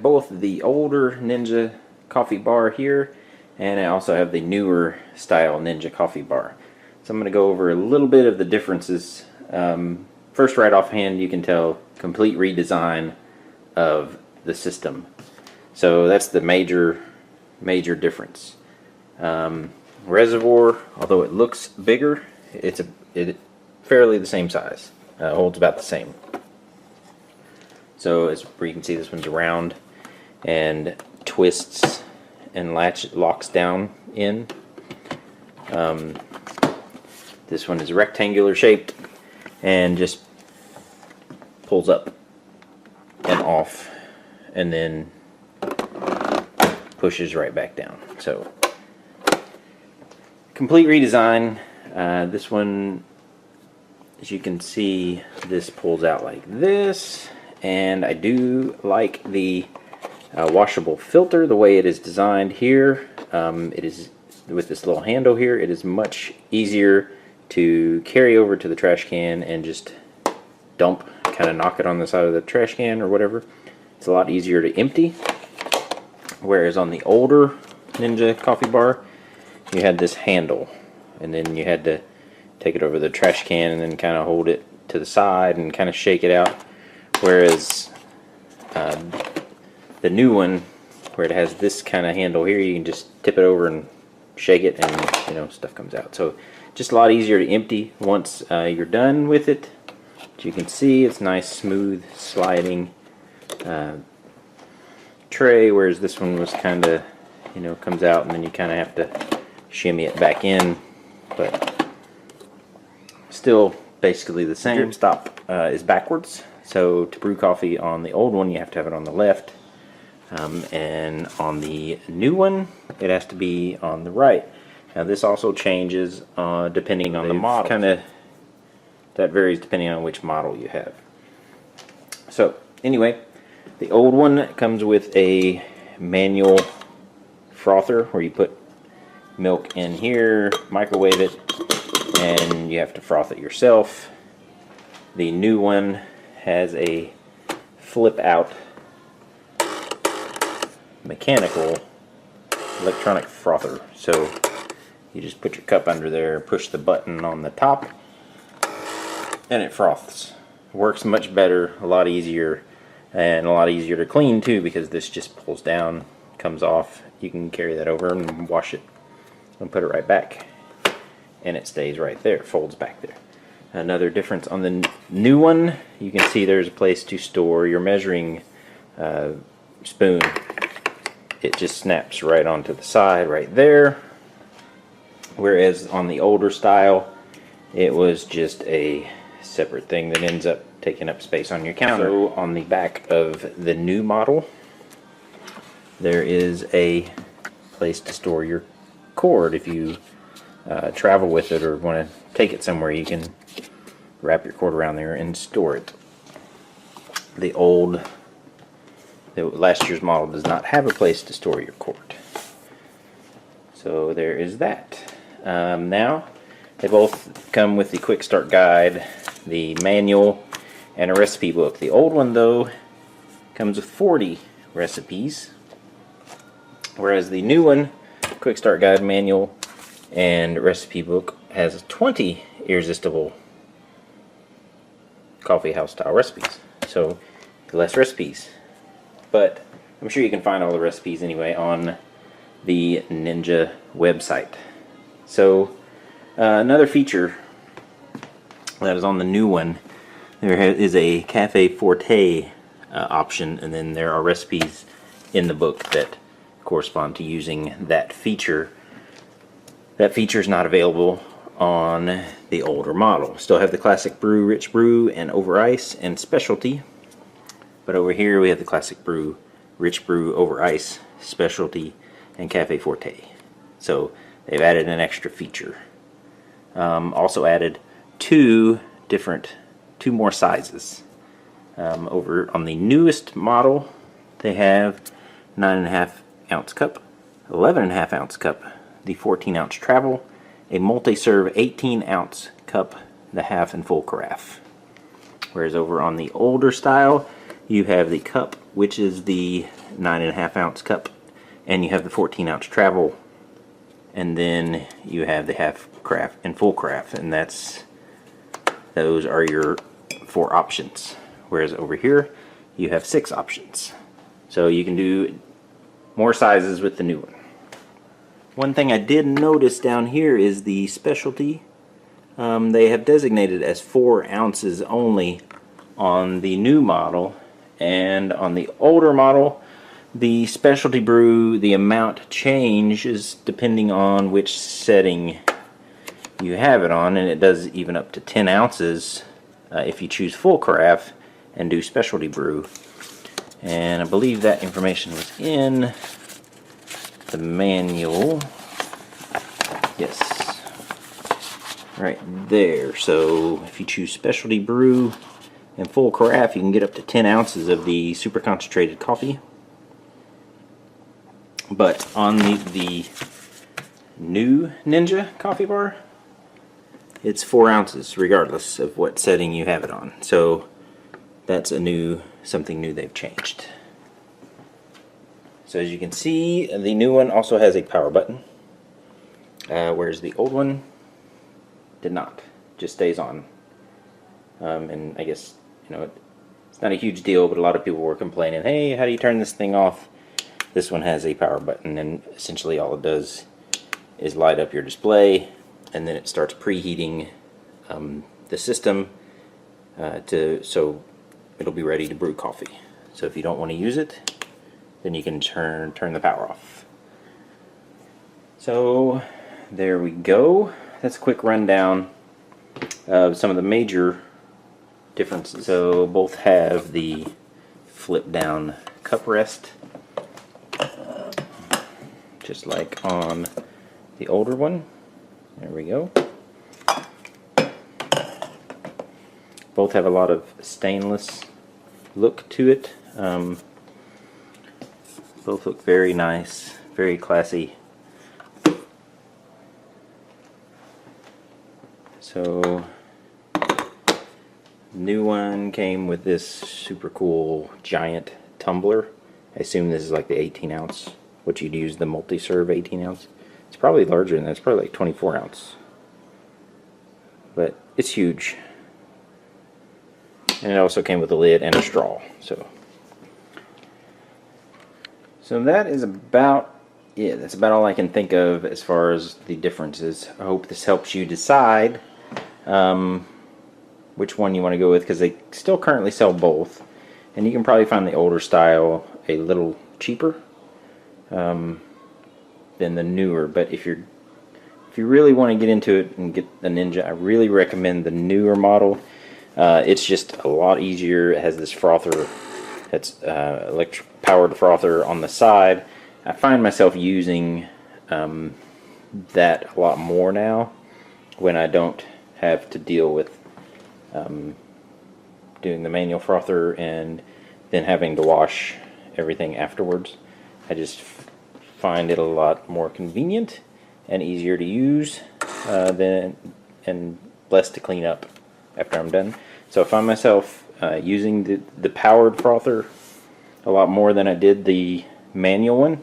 Both the older Ninja coffee bar here, and I also have the newer style Ninja coffee bar. So I'm going to go over a little bit of the differences. First, right offhand, you can tell complete redesign of the system. So that's the major difference. Reservoir, although it looks bigger, it's fairly the same size. Holds about the same. So as you can see, this one's round and twists and locks down in. This one is rectangular shaped and just pulls up and off and then pushes right back down. So complete redesign. This one, as you can see, this pulls out like this, and I do like the washable filter, the way it is designed here. It is with this little handle here, it is much easier to carry over to the trash can and just dump, kind of knock it on the side of the trash can or whatever. It's a lot easier to empty, whereas on the older Ninja coffee bar, you had this handle, and then you had to take it over the trash can and then kind of hold it to the side and kind of shake it out. Whereas the new one, where it has this kind of handle here, you can just tip it over and shake it, and stuff comes out. So just a lot easier to empty once you're done with it. As you can see, it's nice, smooth, sliding tray, whereas this one was kind of, comes out and then you kind of have to shimmy it back in, but still basically the same. Drip stop is backwards, so to brew coffee on the old one you have to have it on the left, and on the new one it has to be on the right. Now this also changes depending on the model. That varies depending on which model you have. So anyway, the old one comes with a manual frother where you put milk in here, microwave it, and you have to froth it yourself. The new one has a flip out mechanical electronic frother. So you just put your cup under there, push the button on the top, and it froths. Works much better, a lot easier, and a lot easier to clean too, because this just pulls down, comes off. You can carry that over and wash it and put it right back, and it stays right there, folds back there. Another difference on the new one, you can see there's a place to store your measuring spoon. It just snaps right onto the side right there, whereas on the older style it was just a separate thing that ends up taking up space on your counter. So on the back of the new model there is a place to store your cord. If you travel with it or want to take it somewhere, you can wrap your cord around there and store it. The last year's model does not have a place to store your cord. So there is that. Now they both come with the quick start guide, the manual, and a recipe book. The old one though comes with 40 recipes, whereas the new one, quick start guide, manual, and recipe book, has 20 irresistible coffee house style recipes. So less recipes, but I'm sure you can find all the recipes anyway on the Ninja website. So another feature that is on the new one, there is a Cafe Forte option, and then there are recipes in the book that correspond to using that feature. That feature is not available on the older model. Still have the classic brew, rich brew, and over ice, and specialty. But over here we have the classic brew, rich brew, over ice, specialty, and Cafe Forte. So they've added an extra feature. Also added two more sizes. Over on the newest model they have 9.5 ounce cup, 11.5 ounce cup, the 14 ounce travel, a multi-serve 18 ounce cup, the half and full carafe. Whereas over on the older style you have the cup which is the 9.5 ounce cup, and you have the 14 ounce travel, and then you have the half craft and full craft, and those are your 4 options. Whereas over here you have 6 options, so you can do more sizes with the new one. One thing I did notice down here is the specialty. They have designated as 4 ounces only on the new model, and on the older model, the specialty brew, the amount changes depending on which setting you have it on, and it does even up to 10 ounces if you choose full craft and do specialty brew. And I believe that information was in the manual. Yes, right there. So if you choose specialty brew and full craft, you can get up to 10 ounces of the super concentrated coffee. But on the new Ninja coffee bar, it's 4 ounces regardless of what setting you have it on. So that's something new they've changed. So as you can see, the new one also has a power button, whereas the old one did not. Just stays on. And I guess, it's not a huge deal, but a lot of people were complaining, hey, how do you turn this thing off? This one has a power button, and essentially all it does is light up your display, and then it starts preheating the system so it'll be ready to brew coffee. So if you don't want to use it, then you can turn the power off. So there we go. That's a quick rundown of some of the major differences. So both have the flip down cup rest, just like on the older one. There we go. Both have a lot of stainless look to it. Both look very nice, very classy. So, new one came with this super cool giant tumbler. I assume this is like the 18 ounce, what you'd use the multi-serve 18 ounce. It's probably larger than that. It's probably like 24 ounce. But it's huge. And it also came with a lid and a straw. So that is about it. That's about all I can think of as far as the differences. I hope this helps you decide which one you want to go with, because they still currently sell both. And you can probably find the older style a little cheaper than the newer. But if you really want to get into it and get the Ninja, I really recommend the newer model. It's just a lot easier. It has this frother that's electric powered frother on the side. I find myself using that a lot more now when I don't have to deal with doing the manual frother and then having to wash everything afterwards. I just find it a lot more convenient and easier to use and less to clean up after I'm done. So I find myself using the powered frother a lot more than I did the manual one.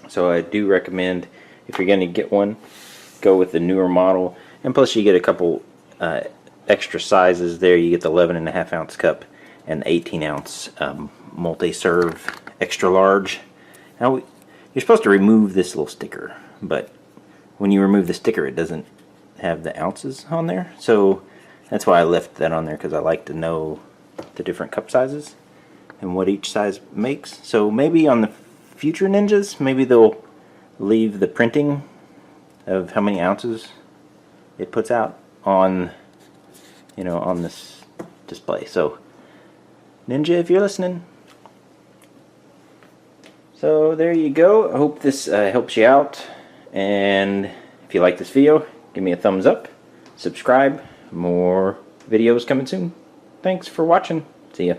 So I do recommend, if you're going to get one, go with the newer model. And plus you get a couple extra sizes there. You get the 11.5 ounce cup and the 18 ounce multi-serve extra large. Now you're supposed to remove this little sticker, but when you remove the sticker it doesn't have the ounces on there. So that's why I left that on there, because I like to know the different cup sizes and what each size makes. So maybe on the future Ninjas, maybe they'll leave the printing of how many ounces it puts out on, on this display. So Ninja, if you're listening. So there you go. I hope this helps you out, and if you like this video, give me a thumbs up, subscribe. More videos coming soon. Thanks for watching. See ya.